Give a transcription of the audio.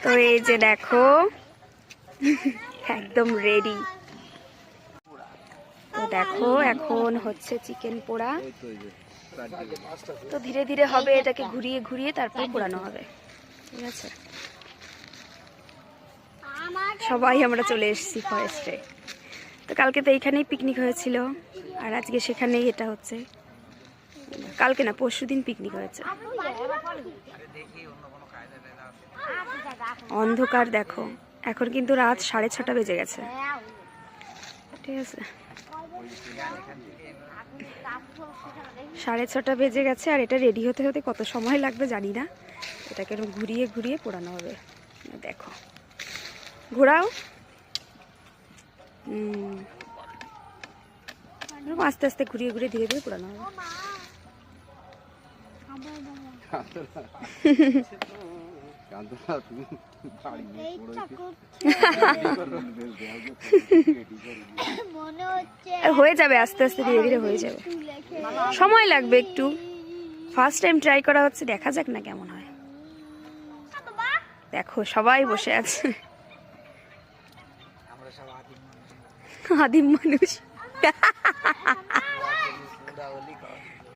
তো এই যে দেখো একদম রেডি। তো দেখো এখন হচ্ছে চিকেন পোড়া। তো ধীরে ধীরে হবে, এটাকে ঘুরিয়ে ঘুরিয়ে তারপর পোড়ানো হবে। ঠিক আছে, সবাই আমরা চলে এসেছি ফরেস্টে। তো কালকে তো এইখানেই পিকনিক হয়েছিল, আর আজকে সেখানেই এটা হচ্ছে। কালকে না, পরশুদিন পিকনিক হয়েছে। অন্ধকার দেখো, এখন কিন্তু রাত 6:30 বেজে গেছে। ঠিক আছে, 6:30 বেজে গেছে। আর এটা রেডি হতে হতে কত সময় লাগবে জানি না। এটাকে ঘুরিয়ে ঘুরিয়ে পোড়ানো হবে। দেখো, ঘোরাও। আস্তে আস্তে ঘুরিয়ে ঘুরিয়ে ধীরে ধীরে পোড়ানো হবে। হয়ে যাবে, আস্তে আস্তে ধীরে ধীরে হয়ে যাবে, সময় লাগবে একটু। ফার্স্ট টাইম ট্রাই করা হচ্ছে, দেখা যাক না কেমন হয়। দেখো সবাই বসে আছে, আদিম মানুষ।